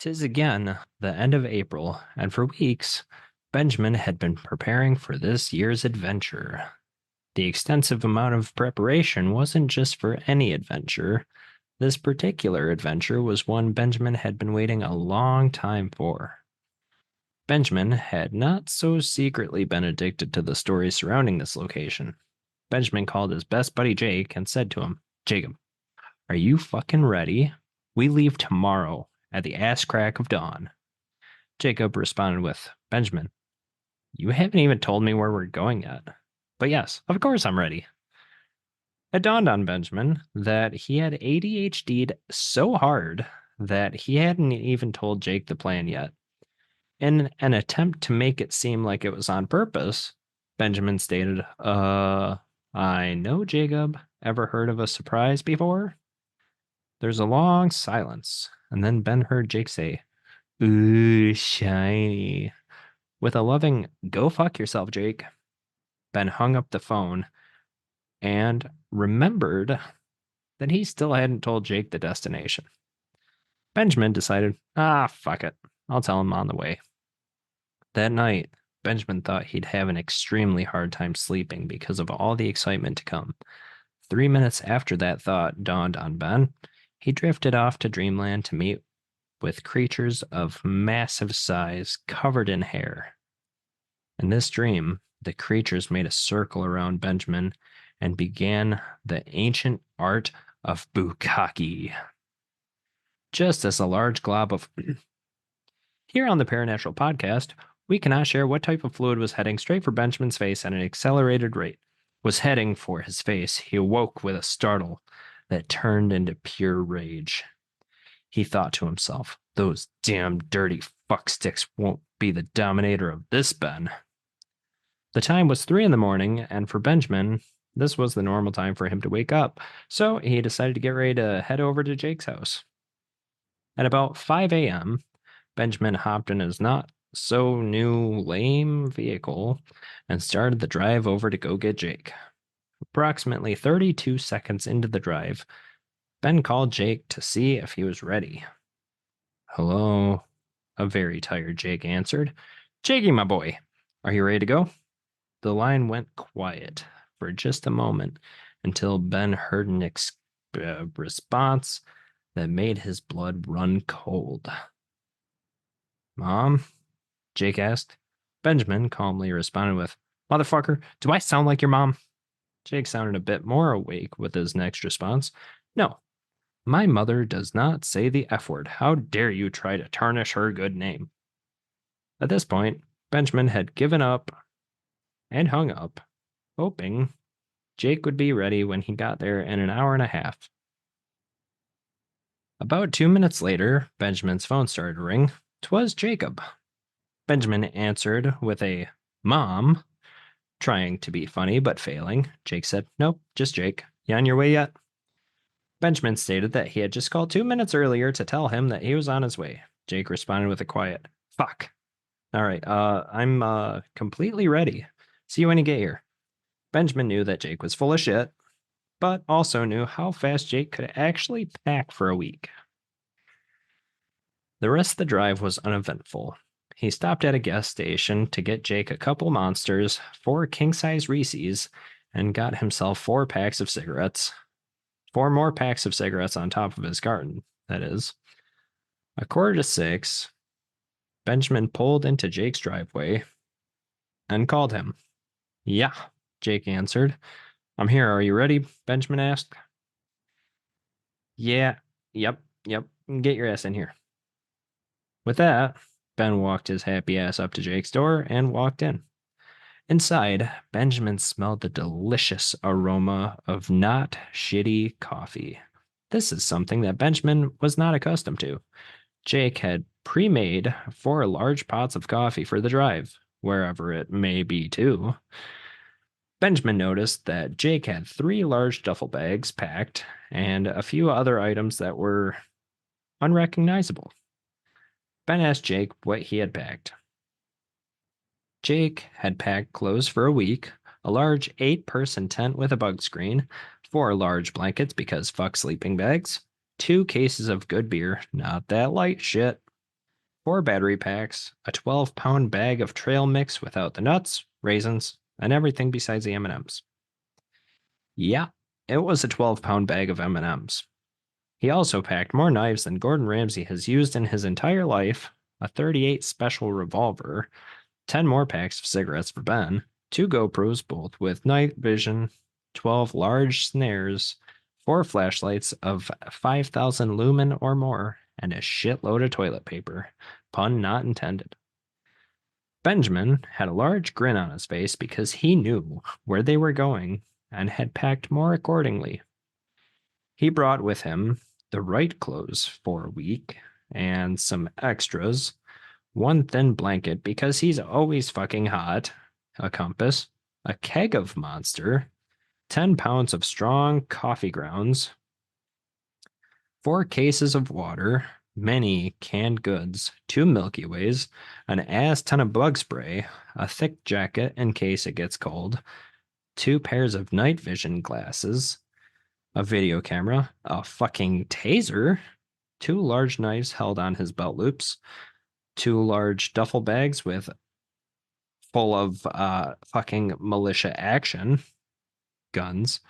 'Tis again the end of April, and for weeks Benjamin had been preparing for this year's adventure. The extensive amount of preparation wasn't just for any adventure. This particular adventure was one Benjamin had been waiting a long time for. Benjamin had not so secretly been addicted to the stories surrounding this location. Benjamin called his best buddy Jake and said to him, Jacob, are you fucking ready? We leave tomorrow at the ass crack of dawn. Jacob responded with, Benjamin, you haven't even told me where we're going yet. But yes, of course I'm ready. It dawned on Benjamin that he had ADHD'd so hard that he hadn't even told Jake the plan yet. In an attempt to make it seem like it was on purpose, Benjamin stated, I know, Jacob. Ever heard of a surprise before? There's a long silence, and then Ben heard Jake say, Ooh, shiny. With a loving, go fuck yourself, Jake. Ben hung up the phone and remembered that he still hadn't told Jake the destination. Benjamin decided, fuck it. I'll tell him on the way. That night, Benjamin thought he'd have an extremely hard time sleeping because of all the excitement to come. 3 minutes after that thought dawned on Ben, he drifted off to dreamland to meet with creatures of massive size covered in hair. In this dream, the creatures made a circle around Benjamin and began the ancient art of bukkake. Just as a large glob of... Here on the Paranatural Podcast, we cannot share what type of fluid was heading straight for Benjamin's face at an accelerated rate. Was heading for his face, he awoke with a startle that turned into pure rage. He thought to himself, those damn dirty fucksticks won't be the dominator of this Ben. The time was 3 a.m, and for Benjamin, this was the normal time for him to wake up, so he decided to get ready to head over to Jake's house. At about 5 a.m., Benjamin hopped in his not so new lame vehicle and started the drive over to go get Jake. Approximately 32 seconds into the drive, Ben called Jake to see if he was ready. Hello, a very tired Jake answered. Jakey, my boy, are you ready to go? The line went quiet for just a moment until Ben heard an response that made his blood run cold. Mom? Jake asked. Benjamin calmly responded with, Motherfucker, do I sound like your mom? Jake sounded a bit more awake with his next response. No, my mother does not say the F word. How dare you try to tarnish her good name? At this point, Benjamin had given up and hung up, hoping Jake would be ready when he got there in an hour and a half. About 2 minutes later, Benjamin's phone started to ring. 'Twas Jacob. Benjamin answered with a Mom, trying to be funny but failing. Jake said, Nope, just Jake. You on your way yet? Benjamin stated that he had just called 2 minutes earlier to tell him that he was on his way. Jake responded with a quiet, Fuck. All right, I'm completely ready. See you when you get here. Benjamin knew that Jake was full of shit, but also knew how fast Jake could actually pack for a week. The rest of the drive was uneventful. He stopped at a gas station to get Jake a couple monsters, 4 king-size Reese's, and got himself 4 packs of cigarettes. 4 more packs of cigarettes on top of his carton, that is. 5:45, Benjamin pulled into Jake's driveway and called him. Yeah, Jake answered. I'm here. Are you ready? Benjamin asked. Yeah, yep. Get your ass in here. With that, Ben walked his happy ass up to Jake's door and walked in. Inside, Benjamin smelled the delicious aroma of not shitty coffee. This is something that Benjamin was not accustomed to. Jake had pre-made 4 large pots of coffee for the drive, wherever it may be to. Benjamin noticed that Jake had 3 large duffel bags packed and a few other items that were unrecognizable. Ben asked Jake what he had packed. Jake had packed clothes for a week, a large 8-person tent with a bug screen, 4 large blankets because fuck sleeping bags, 2 cases of good beer, not that light shit, 4 battery packs, a 12-pound bag of trail mix without the nuts, raisins, and everything besides the M&Ms. Yeah, it was a 12-pound bag of M&Ms. He also packed more knives than Gordon Ramsay has used in his entire life, a 38 special revolver, 10 more packs of cigarettes for Ben, 2 GoPros, both with night vision, 12 large snares, 4 flashlights of 5,000 lumen or more, and a shitload of toilet paper. Pun not intended. Benjamin had a large grin on his face because he knew where they were going and had packed more accordingly. He brought with him the right clothes for a week and some extras, 1 thin blanket because he's always fucking hot, a compass, a keg of Monster, 10 pounds of strong coffee grounds, 4 cases of water, many canned goods, 2 Milky Ways, an ass ton of bug spray, a thick jacket in case it gets cold, 2 pairs of night vision glasses, a video camera, a fucking taser, 2 large knives held on his belt loops, 2 large duffel bags with full of fucking militia action guns,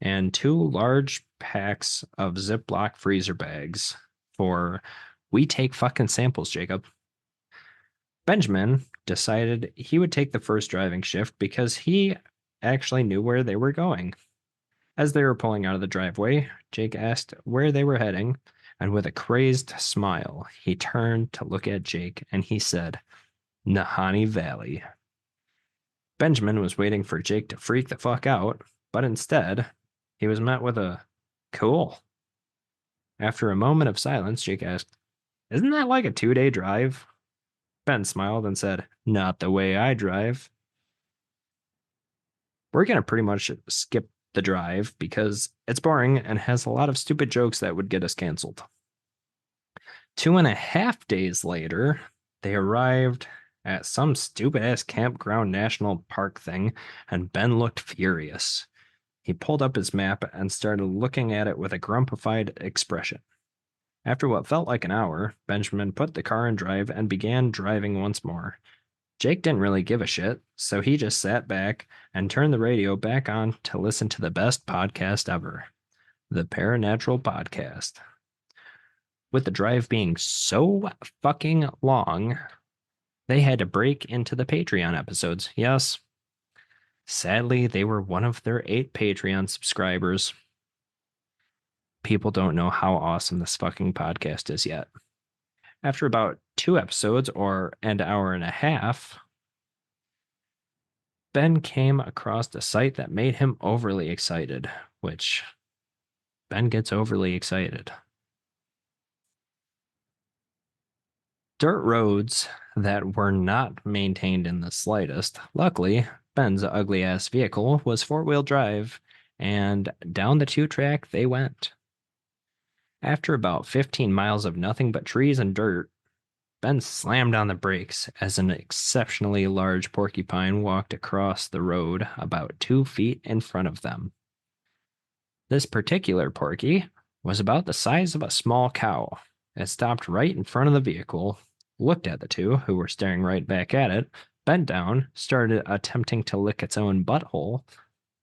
and 2 large packs of Ziploc freezer bags for we take fucking samples, Jacob. Benjamin decided he would take the first driving shift because he actually knew where they were going. As they were pulling out of the driveway, Jake asked where they were heading, and with a crazed smile, he turned to look at Jake and he said, Nahanni Valley. Benjamin was waiting for Jake to freak the fuck out, but instead, he was met with a cool. After a moment of silence, Jake asked, Isn't that like a 2-day drive? Ben smiled and said, Not the way I drive. We're going to pretty much skip the drive because it's boring and has a lot of stupid jokes that would get us canceled. 2.5 days later, they arrived at some stupid ass campground national park thing, and Ben looked furious. He pulled up his map and started looking at it with a grumpified expression. After what felt like an hour, Benjamin put the car in drive and began driving once more. Jake didn't really give a shit, so he just sat back and turned the radio back on to listen to the best podcast ever, the Paranatural Podcast. With the drive being so fucking long, they had to break into the Patreon episodes. Yes. Sadly, they were one of their 8 Patreon subscribers. People don't know how awesome this fucking podcast is yet. After about 2 episodes or an hour and a half, Ben came across a site that made him overly excited, which Ben gets overly excited. Dirt roads that were not maintained in the slightest. Luckily, Ben's ugly ass vehicle was 4-wheel drive, and down the 2-track they went. After about 15 miles of nothing but trees and dirt, Ben slammed on the brakes as an exceptionally large porcupine walked across the road about 2 feet in front of them. This particular porky was about the size of a small cow. It stopped right in front of the vehicle, looked at the 2, who were staring right back at it, bent down, started attempting to lick its own butthole.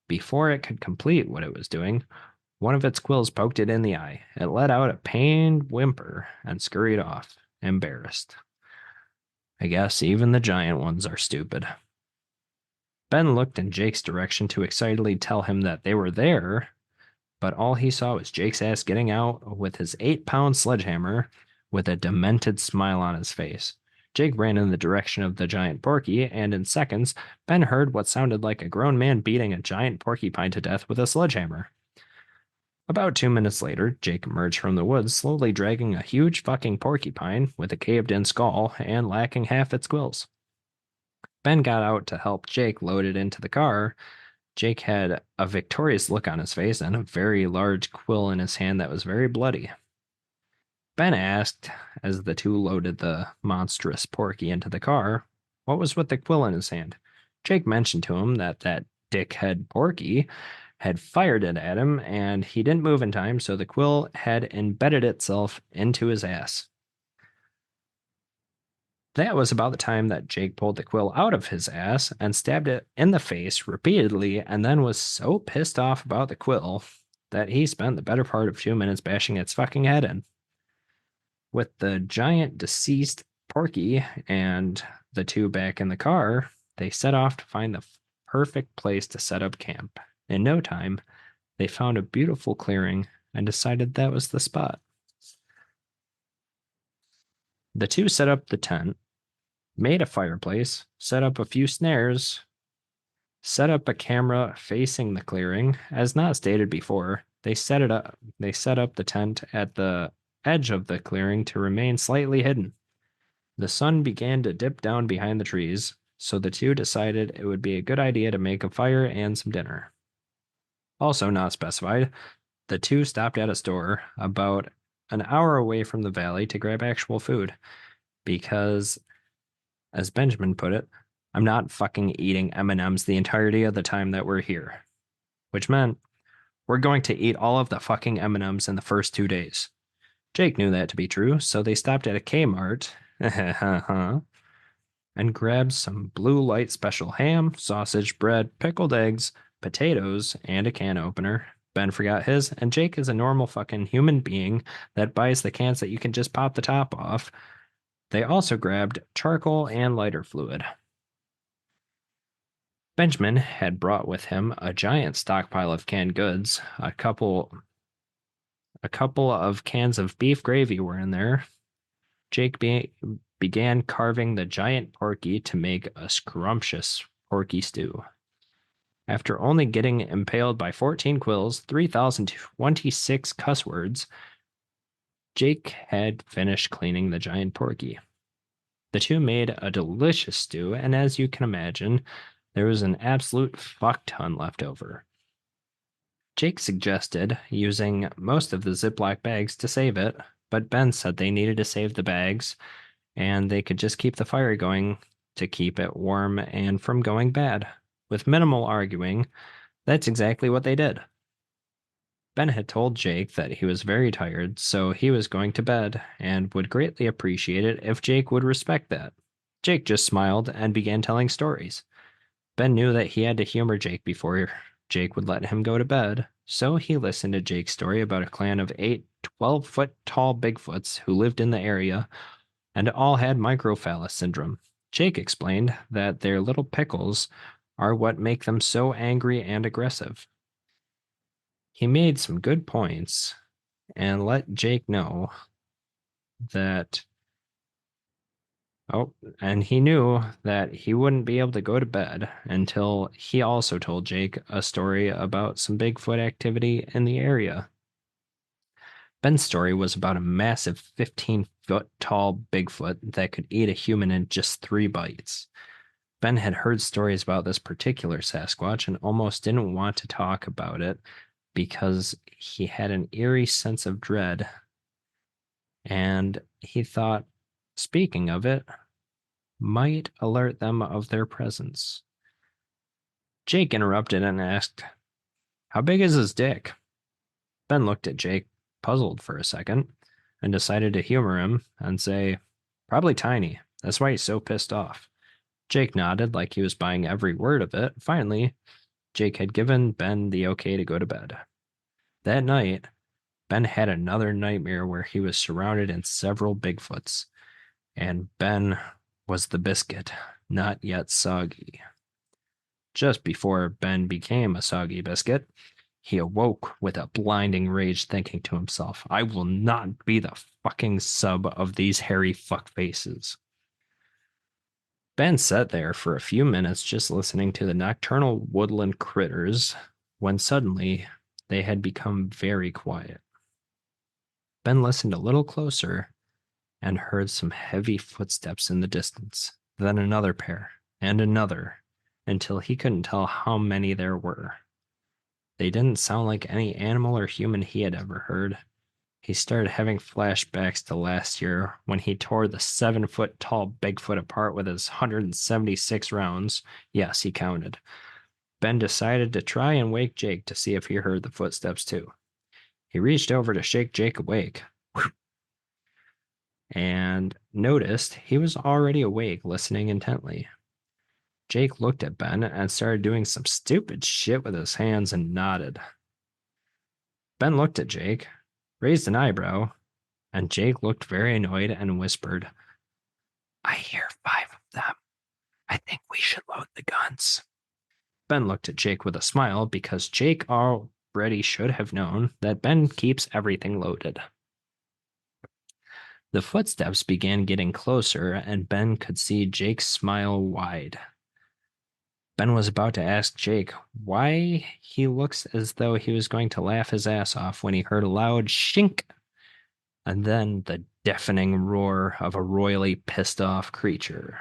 Before it could complete what it was doing, one of its quills poked it in the eye. It let out a pained whimper and scurried off, embarrassed. I guess even the giant ones are stupid. Ben looked in Jake's direction to excitedly tell him that they were there, but all he saw was Jake's ass getting out with his 8-pound sledgehammer with a demented smile on his face. Jake ran in the direction of the giant porky, and in seconds, Ben heard what sounded like a grown man beating a giant porcupine to death with a sledgehammer. About 2 minutes later, Jake emerged from the woods, slowly dragging a huge fucking porcupine with a caved-in skull and lacking half its quills. Ben got out to help Jake load it into the car. Jake had a victorious look on his face and a very large quill in his hand that was very bloody. Ben asked, as the 2 loaded the monstrous porky into the car, what was with the quill in his hand. Jake mentioned to him that dickhead porky had fired it at him, and he didn't move in time, so the quill had embedded itself into his ass. That was about the time that Jake pulled the quill out of his ass and stabbed it in the face repeatedly, and then was so pissed off about the quill that he spent the better part of 2 minutes bashing its fucking head in. With the giant deceased Porky and the two back in the car, they set off to find the perfect place to set up camp. In no time, they found a beautiful clearing and decided that was the spot. The two set up the tent, made a fireplace, set up a few snares, set up a camera facing the clearing. As not stated before, they set up the tent at the edge of the clearing to remain slightly hidden. The sun began to dip down behind the trees, so the two decided it would be a good idea to make a fire and some dinner. Also not specified, the two stopped at a store about an hour away from the valley to grab actual food, because, as Benjamin put it, I'm not fucking eating M&Ms the entirety of the time that we're here. Which meant we're going to eat all of the fucking M&Ms in the first 2 days. Jake knew that to be true, so they stopped at a Kmart and grabbed some Blue Light special ham, sausage, bread, pickled eggs, potatoes, and a can opener. Ben forgot his, and Jake is a normal fucking human being that buys the cans that you can just pop the top off. They also grabbed charcoal and lighter fluid. Benjamin had brought with him a giant stockpile of canned goods. A couple of cans of beef gravy were in there. Jake began carving the giant porky to make a scrumptious porky stew. After only getting impaled by 14 quills, 3,026 cuss words, Jake had finished cleaning the giant porky. The two made a delicious stew, and as you can imagine, there was an absolute fuck ton left over. Jake suggested using most of the Ziploc bags to save it, but Ben said they needed to save the bags, and they could just keep the fire going to keep it warm and from going bad. With minimal arguing, that's exactly what they did. Ben had told Jake that he was very tired, so he was going to bed, and would greatly appreciate it if Jake would respect that. Jake just smiled and began telling stories. Ben knew that he had to humor Jake before Jake would let him go to bed, so he listened to Jake's story about a clan of 8 12-foot tall Bigfoots who lived in the area and all had microphallus syndrome. Jake explained that their little pickles are what make them so angry and aggressive. He made some good points and let Jake know that and he knew that he wouldn't be able to go to bed until he also told Jake a story about some Bigfoot activity in the area. Ben's story was about a massive 15-foot tall Bigfoot that could eat a human in just 3 bites. Ben had heard stories about this particular Sasquatch and almost didn't want to talk about it because he had an eerie sense of dread. And he thought, speaking of it, might alert them of their presence. Jake interrupted and asked, "How big is his dick?" Ben looked at Jake, puzzled for a second, and decided to humor him and say, "Probably tiny. That's why he's so pissed off." Jake nodded like he was buying every word of it. Finally, Jake had given Ben the okay to go to bed. That night, Ben had another nightmare where he was surrounded in several Bigfoots, and Ben was the biscuit, not yet soggy. Just before Ben became a soggy biscuit, he awoke with a blinding rage, thinking to himself, "I will not be the fucking sub of these hairy fuckfaces." Ben sat there for a few minutes just listening to the nocturnal woodland critters when suddenly they had become very quiet. Ben listened a little closer and heard some heavy footsteps in the distance, then another pair, and another, until he couldn't tell how many there were. They didn't sound like any animal or human he had ever heard. He started having flashbacks to last year when he tore the 7-foot tall Bigfoot apart with his 176 rounds. Yes, he counted. Ben decided to try and wake Jake to see if he heard the footsteps too. He reached over to shake Jake awake. And noticed he was already awake, listening intently. Jake looked at Ben and started doing some stupid shit with his hands and nodded. Ben looked at Jake, raised an eyebrow, and Jake looked very annoyed and whispered, "I hear 5 of them. I think we should load the guns." Ben looked at Jake with a smile because Jake already should have known that Ben keeps everything loaded. The footsteps began getting closer, and Ben could see Jake smile wide. Ben was about to ask Jake why he looks as though he was going to laugh his ass off when he heard a loud shink and then the deafening roar of a royally pissed off creature.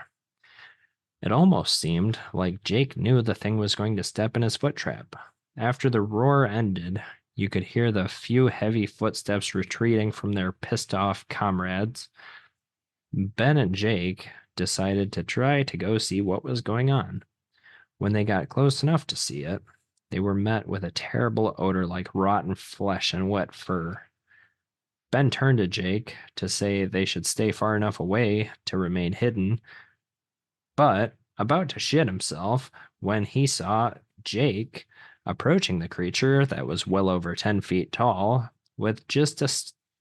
It almost seemed like Jake knew the thing was going to step in his foot trap. After the roar ended, you could hear the few heavy footsteps retreating from their pissed off comrades. Ben and Jake decided to try to go see what was going on. When they got close enough to see it, they were met with a terrible odor like rotten flesh and wet fur. Ben turned to Jake to say they should stay far enough away to remain hidden, but about to shit himself when he saw Jake approaching the creature that was well over 10 feet tall with just a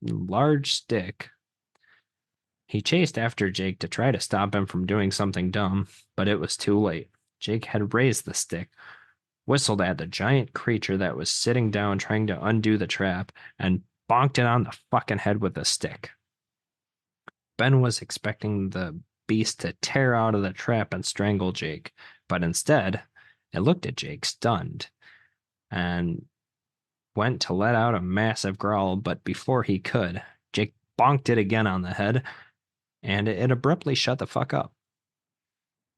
large stick. He chased after Jake to try to stop him from doing something dumb, but it was too late. Jake had raised the stick, whistled at the giant creature that was sitting down trying to undo the trap, and bonked it on the fucking head with the stick. Ben was expecting the beast to tear out of the trap and strangle Jake, but instead, it looked at Jake stunned and went to let out a massive growl, but before he could, Jake bonked it again on the head, and it abruptly shut the fuck up.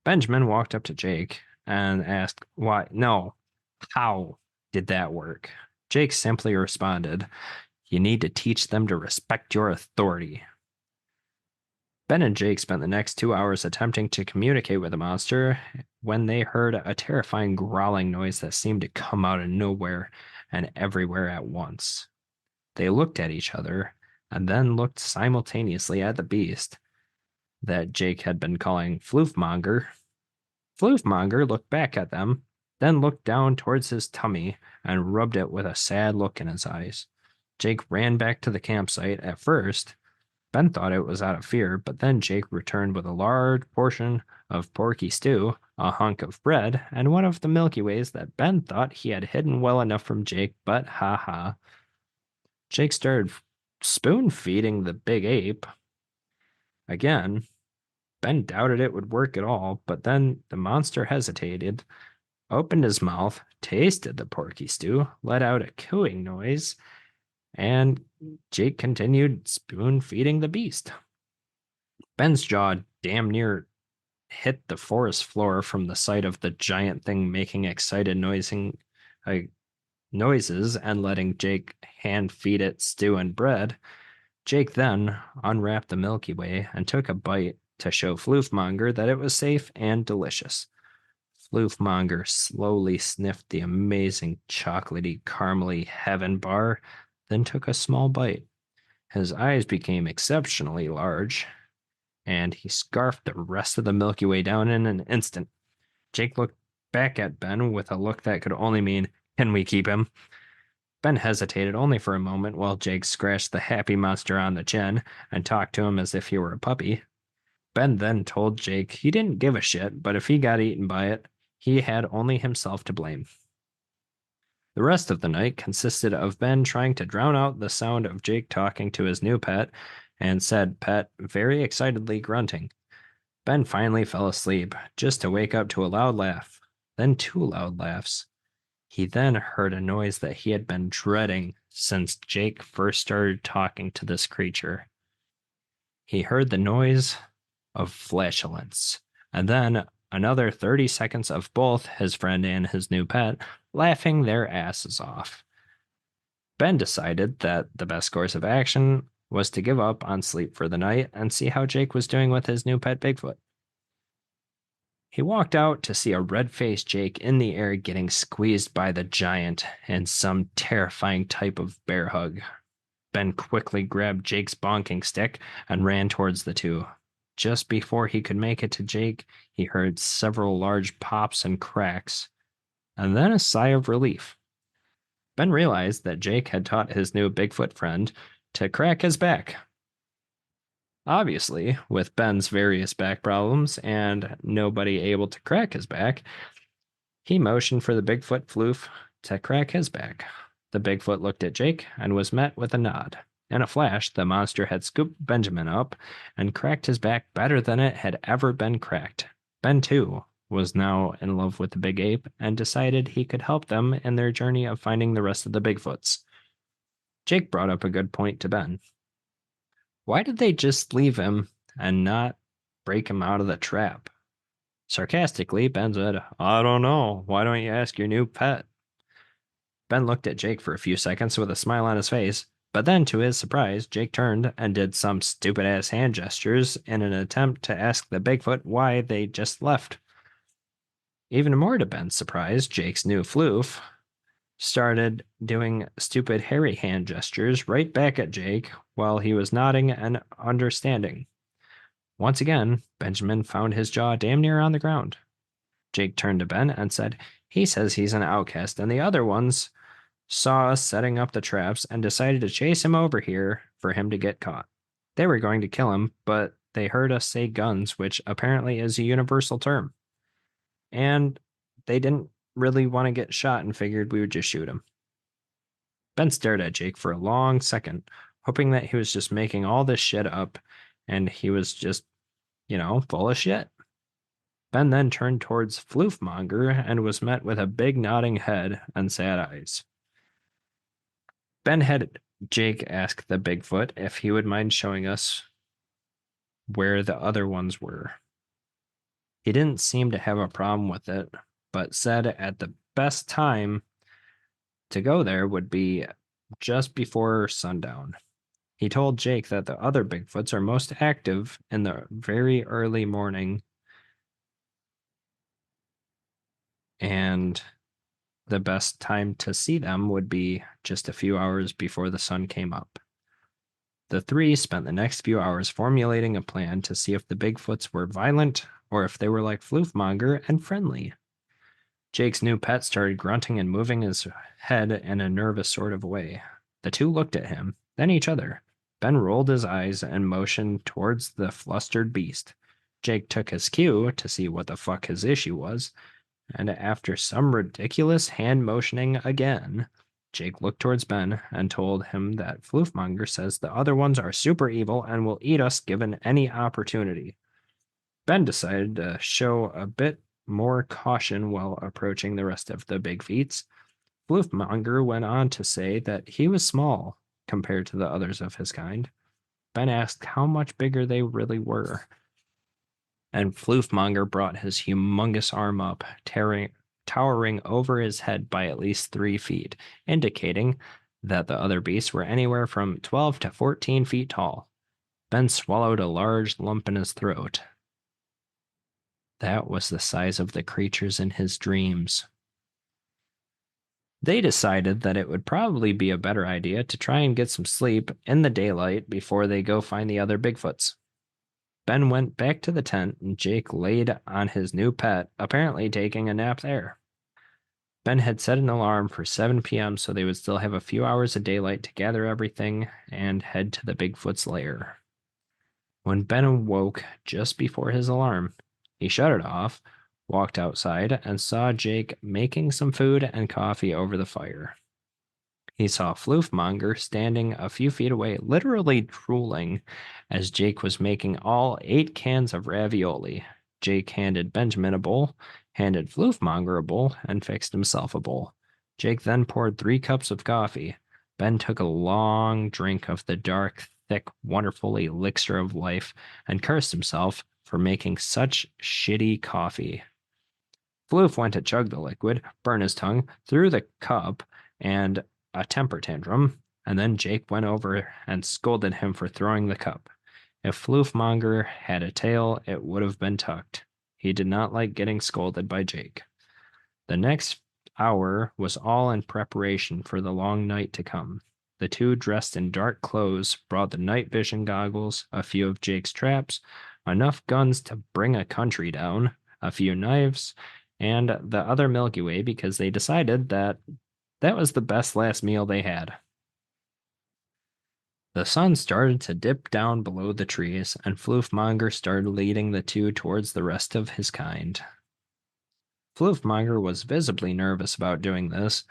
Benjamin walked up to Jake and asked, "Why? No, how did that work?" Jake simply responded, "You need to teach them to respect your authority." Ben and Jake spent the next 2 hours attempting to communicate with the monster when they heard a terrifying growling noise that seemed to come out of nowhere and everywhere at once. They looked at each other and then looked simultaneously at the beast that Jake had been calling Floofmonger. Floofmonger looked back at them, then looked down towards his tummy and rubbed it with a sad look in his eyes. Jake ran back to the campsite. At first, Ben thought it was out of fear, but then Jake returned with a large portion of porky stew, a hunk of bread, and one of the Milky Ways that Ben thought he had hidden well enough from Jake, but ha ha. Jake started spoon feeding the big ape. Again, Ben doubted it would work at all, but then the monster hesitated, opened his mouth, tasted the porky stew, let out a cooing noise, and Jake continued spoon feeding the beast. Ben's jaw damn near hit the forest floor from the sight of the giant thing making excited noises and letting Jake hand feed it stew and bread. Jake then unwrapped the Milky Way and took a bite to show Floofmonger that it was safe and delicious. Floofmonger slowly sniffed the amazing chocolatey, caramely heaven bar, then took a small bite. His eyes became exceptionally large, and he scarfed the rest of the Milky Way down in an instant. Jake looked back at Ben with a look that could only mean, "Can we keep him?" Ben hesitated only for a moment while Jake scratched the happy monster on the chin and talked to him as if he were a puppy. Ben then told Jake he didn't give a shit, but if he got eaten by it, he had only himself to blame. The rest of the night consisted of Ben trying to drown out the sound of Jake talking to his new pet and said pet very excitedly grunting. Ben finally fell asleep, just to wake up to a loud laugh, then 2 loud laughs. He then heard a noise that he had been dreading since Jake first started talking to this creature. He heard the noise of flatulence, and then another 30 seconds of both his friend and his new pet laughing their asses off. Ben decided that the best course of action was to give up on sleep for the night and see how Jake was doing with his new pet Bigfoot. He walked out to see a red-faced Jake in the air getting squeezed by the giant in some terrifying type of bear hug. Ben quickly grabbed Jake's bonking stick and ran towards the two. Just before he could make it to Jake, he heard several large pops and cracks, and then a sigh of relief. Ben realized that Jake had taught his new Bigfoot friend to crack his back. Obviously, with Ben's various back problems and nobody able to crack his back, he motioned for the Bigfoot floof to crack his back. The Bigfoot looked at Jake and was met with a nod. In a flash, the monster had scooped Benjamin up and cracked his back better than it had ever been cracked. Ben, too, was now in love with the big ape and decided he could help them in their journey of finding the rest of the Bigfoots. Jake brought up a good point to Ben. Why did they just leave him and not break him out of the trap? Sarcastically, Ben said, I don't know. Why don't you ask your new pet? Ben looked at Jake for a few seconds with a smile on his face, but then, to his surprise, Jake turned and did some stupid ass hand gestures in an attempt to ask the Bigfoot why they just left. Even more to Ben's surprise, Jake's new floof started doing stupid hairy hand gestures right back at Jake while he was nodding and understanding. Once again, Benjamin found his jaw damn near on the ground. Jake turned to Ben and said, he says he's an outcast, and the other ones saw us setting up the traps and decided to chase him over here for him to get caught. They were going to kill him, but they heard us say guns, which apparently is a universal term. And they didn't really want to get shot and figured we would just shoot him. Ben stared at Jake for a long second, hoping that he was just making all this shit up and he was just, full of shit. Ben then turned towards Floofmonger and was met with a big nodding head and sad eyes. Ben had Jake ask the Bigfoot if he would mind showing us where the other ones were. He didn't seem to have a problem with it, but said at the best time to go there would be just before sundown. He told Jake that the other Bigfoots are most active in the very early morning, and the best time to see them would be just a few hours before the sun came up. The three spent the next few hours formulating a plan to see if the Bigfoots were violent or if they were like Floofmonger and friendly. Jake's new pet started grunting and moving his head in a nervous sort of way. The two looked at him, then each other. Ben rolled his eyes and motioned towards the flustered beast. Jake took his cue to see what the fuck his issue was, and after some ridiculous hand motioning again, Jake looked towards Ben and told him that Floofmonger says the other ones are super evil and will eat us given any opportunity. Ben decided to show a bit more caution while approaching the rest of the big feats. Floofmonger went on to say that he was small compared to the others of his kind. Ben asked how much bigger they really were, and Floofmonger brought his humongous arm up, towering over his head by at least 3 feet, indicating that the other beasts were anywhere from 12 to 14 feet tall. Ben swallowed a large lump in his throat. That was the size of the creatures in his dreams. They decided that it would probably be a better idea to try and get some sleep in the daylight before they go find the other Bigfoots. Ben went back to the tent and Jake laid on his new pet, apparently taking a nap there. Ben had set an alarm for 7 p.m. so they would still have a few hours of daylight to gather everything and head to the Bigfoot's lair. When Ben awoke just before his alarm, he shut it off, walked outside, and saw Jake making some food and coffee over the fire. He saw Floofmonger standing a few feet away, literally drooling, as Jake was making all 8 cans of ravioli. Jake handed Benjamin a bowl, handed Floofmonger a bowl, and fixed himself a bowl. Jake then poured 3 cups of coffee. Ben took a long drink of the dark, thick, wonderful elixir of life and cursed himself for making such shitty coffee. Floof went to chug the liquid, burn his tongue, threw the cup, and a temper tantrum, and then Jake went over and scolded him for throwing the cup. If Floofmonger had a tail, it would have been tucked. He did not like getting scolded by Jake. The next hour was all in preparation for the long night to come. The two, dressed in dark clothes, brought the night vision goggles, a few of Jake's traps, enough guns to bring a country down, a few knives, and the other Milky Way because they decided that that was the best last meal they had. The sun started to dip down below the trees, and Floofmonger started leading the two towards the rest of his kind. Floofmonger was visibly nervous about doing this,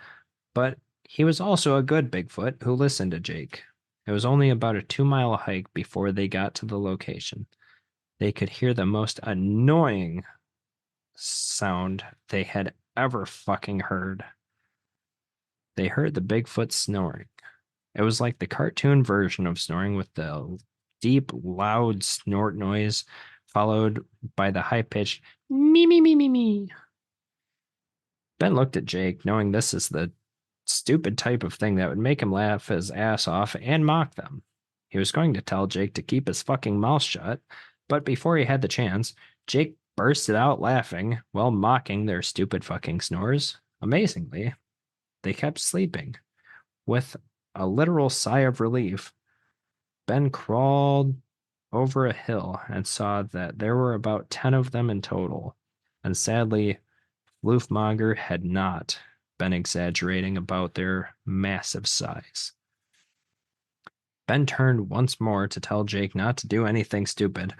but he was also a good Bigfoot who listened to Jake. It was only about a 2 mile hike before they got to the location. They could hear the most annoying sound they had ever fucking heard. They heard the Bigfoot snoring. It was like the cartoon version of snoring with the deep, loud snort noise, followed by the high pitched me, me, me, me, me. Ben looked at Jake, knowing this is the stupid type of thing that would make him laugh his ass off and mock them. He was going to tell Jake to keep his fucking mouth shut, but before he had the chance, Jake bursted out laughing while mocking their stupid fucking snores. Amazingly, they kept sleeping. With a literal sigh of relief, Ben crawled over a hill and saw that there were about 10 of them in total. And sadly, Floofmonger had not been exaggerating about their massive size. Ben turned once more to tell Jake not to do anything stupid,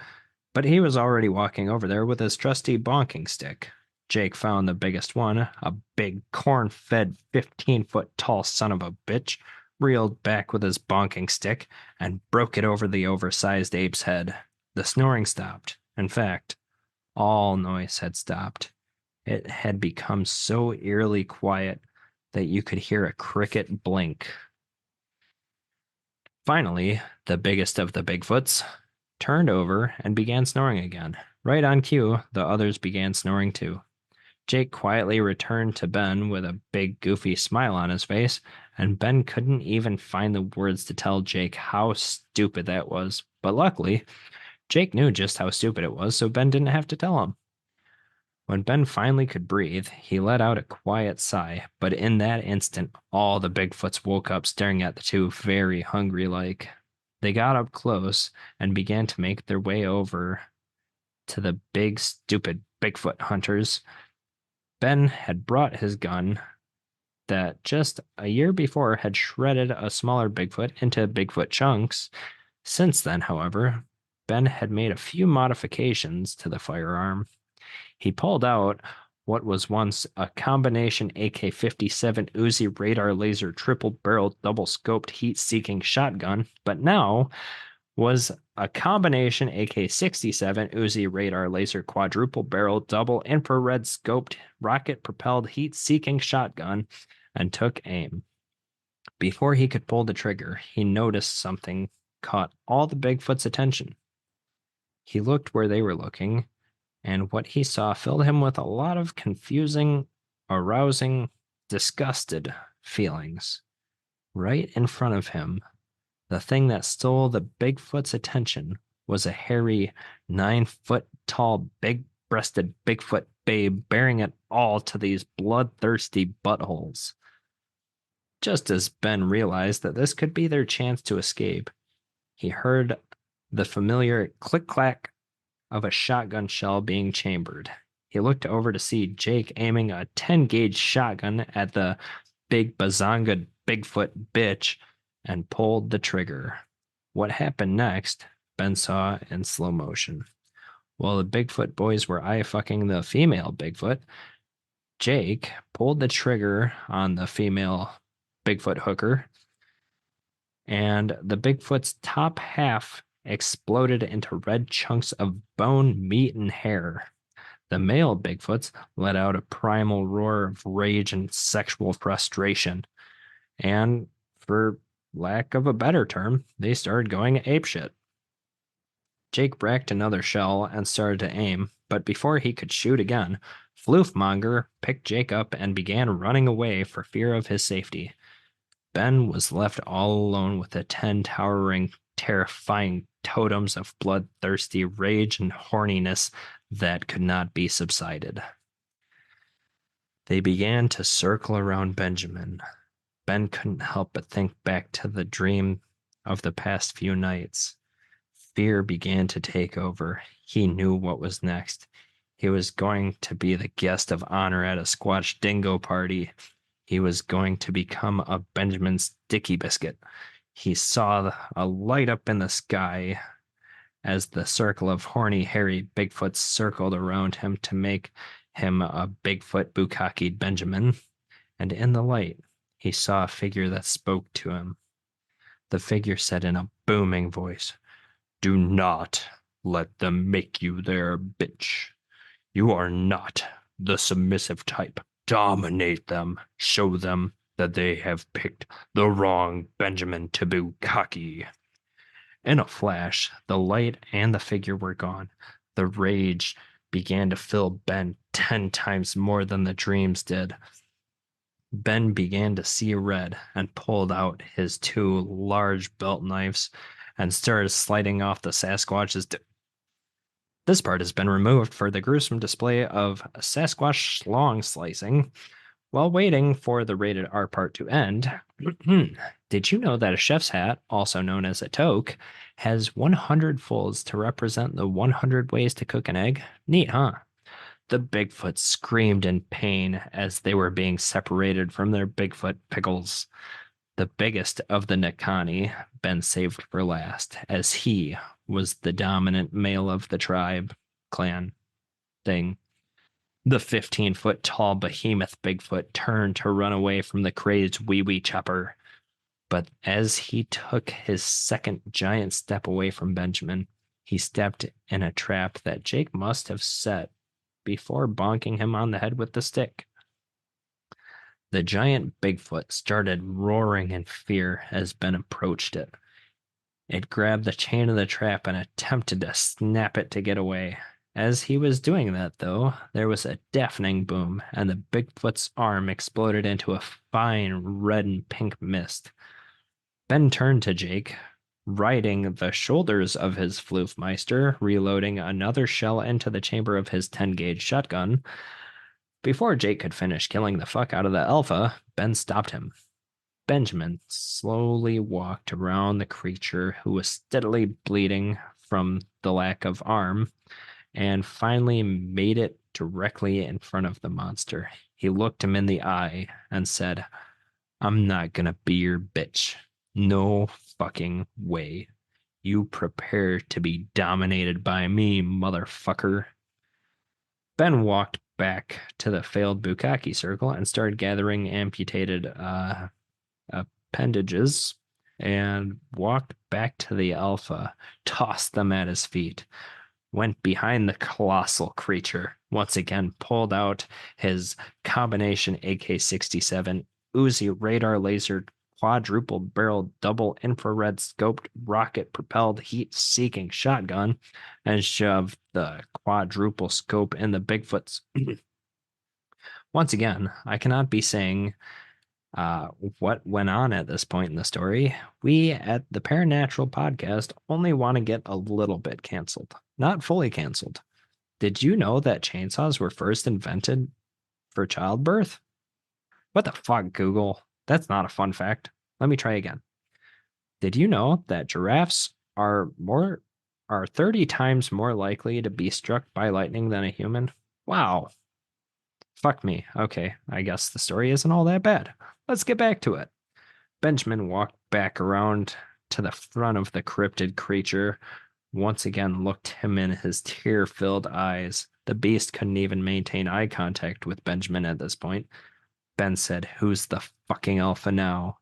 but he was already walking over there with his trusty bonking stick. Jake found the biggest one, a big corn-fed 15-foot tall son of a bitch, reeled back with his bonking stick, and broke it over the oversized ape's head. The snoring stopped. In fact, all noise had stopped. It had become so eerily quiet that you could hear a cricket blink. Finally, the biggest of the Bigfoots turned over and began snoring again. Right on cue, the others began snoring too. Jake quietly returned to Ben with a big goofy smile on his face, and Ben couldn't even find the words to tell Jake how stupid that was. But luckily, Jake knew just how stupid it was, so Ben didn't have to tell him. When Ben finally could breathe, he let out a quiet sigh, but in that instant, all the Bigfoots woke up staring at the two very hungry like. They got up close and began to make their way over to the big, stupid Bigfoot hunters. Ben had brought his gun that just a year before had shredded a smaller Bigfoot into Bigfoot chunks. Since then, however, Ben had made a few modifications to the firearm. He pulled out what was once a combination AK-57 Uzi radar laser triple-barreled double-scoped heat-seeking shotgun, but now was a combination AK-67 Uzi radar laser quadruple-barreled double-infrared scoped rocket-propelled heat-seeking shotgun and took aim. Before he could pull the trigger, he noticed something caught all the Bigfoot's attention. He looked where they were looking, and what he saw filled him with a lot of confusing, arousing, disgusted feelings. Right in front of him, the thing that stole the Bigfoot's attention was a hairy, 9-foot tall, big-breasted Bigfoot babe bearing it all to these bloodthirsty buttholes. Just as Ben realized that this could be their chance to escape, he heard the familiar click-clack of a shotgun shell being chambered. He looked over to see Jake aiming a 10-gauge shotgun at the big bazonga Bigfoot bitch and pulled the trigger. What happened next, Ben saw in slow motion. While the Bigfoot boys were eye-fucking the female Bigfoot, Jake pulled the trigger on the female Bigfoot hooker, and the Bigfoot's top half exploded into red chunks of bone, meat, and hair. The male Bigfoots let out a primal roar of rage and sexual frustration, and for lack of a better term, they started going apeshit. Jake bracked another shell and started to aim, but before he could shoot again, Floofmonger picked Jake up and began running away for fear of his safety. Ben was left all alone with the 10 towering, terrifying totems of bloodthirsty rage and horniness that could not be subsided. They began to circle around Benjamin. Ben couldn't help but think back to the dream of the past few nights. Fear began to take over. He knew what was next. He was going to be the guest of honor at a Squatch Dingo party. He was going to become a Benjamin Sticky Biscuit. He saw a light up in the sky as the circle of horny, hairy Bigfoots circled around him to make him a Bigfoot Bukkake Benjamin. And in the light, he saw a figure that spoke to him. The figure said in a booming voice, "Do not let them make you their bitch. You are not the submissive type. Dominate them. Show them that they have picked the wrong Benjamin to Bukkake." In a flash, the light and the figure were gone. The rage began to fill Ben 10 times more than the dreams did. Ben began to see red and pulled out his two large belt knives and started sliding off the Sasquatch's. This part has been removed for the gruesome display of Sasquatch schlong slicing. While waiting for the rated R part to end, did you know that a chef's hat, also known as a toque, has 100 folds to represent the 100 ways to cook an egg? Neat, huh? The Bigfoot screamed in pain as they were being separated from their Bigfoot pickles. The biggest of the Nakani, Ben saved for last, as he was the dominant male of the tribe, clan, thing. The 15-foot tall behemoth Bigfoot turned to run away from the crazed wee wee chopper. But as he took his second giant step away from Benjamin, he stepped in a trap that Jake must have set before bonking him on the head with the stick. The giant Bigfoot started roaring in fear as Ben approached it. It grabbed the chain of the trap and attempted to snap it to get away. As he was doing that, though, there was a deafening boom, and the Bigfoot's arm exploded into a fine red and pink mist. Ben turned to Jake, riding the shoulders of his Floofmeister, reloading another shell into the chamber of his 10-gauge shotgun. Before Jake could finish killing the fuck out of the alpha, Ben stopped him. Benjamin slowly walked around the creature, who was steadily bleeding from the lack of arm, and finally made it directly in front of the monster. He looked him in the eye and said, "I'm not gonna be your bitch. No fucking way. You prepare to be dominated by me, motherfucker." Ben walked back to the failed Bukkake circle and started gathering amputated appendages and walked back to the alpha, tossed them at his feet, went behind the colossal creature, once again pulled out his combination AK-67 Uzi radar laser quadruple barrel double infrared scoped rocket propelled heat seeking shotgun and shoved the quadruple scope in the Bigfoot's. Once again, I cannot be saying what went on at this point in the story. We at the Paranatural Podcast only want to get a little bit canceled, not fully canceled. Did you know that chainsaws were first invented for childbirth? What the fuck, Google? That's not a fun fact. Let me try again. Did you know that giraffes are 30 times more likely to be struck by lightning than a human? Wow. Fuck me. Okay, I guess the story isn't all that bad. Let's get back to it. Benjamin walked back around to the front of the cryptid creature, once again looked him in his tear-filled eyes. The beast couldn't even maintain eye contact with Benjamin at this point. Ben said, "Who's the fucking alpha now?"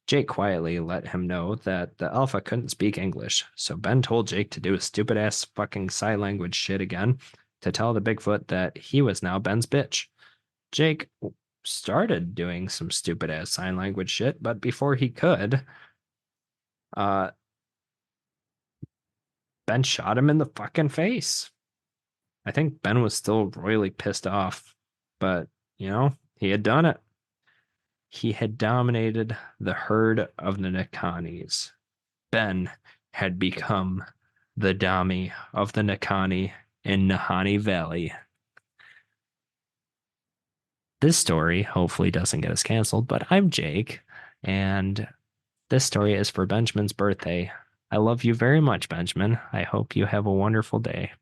Jake quietly let him know that the alpha couldn't speak English, so Ben told Jake to do his stupid-ass fucking sign language shit again to tell the Bigfoot that he was now Ben's bitch. Jake started doing some stupid-ass sign language shit, but before he could, Ben shot him in the fucking face. I think Ben was still royally pissed off, but, he had done it. He had dominated the herd of the Nakanis. Ben had become the Dami of the Nakani in Nahanni Valley. This story hopefully doesn't get us canceled, but I'm Jake, and this story is for Benjamin's birthday. I love you very much, Benjamin. I hope you have a wonderful day.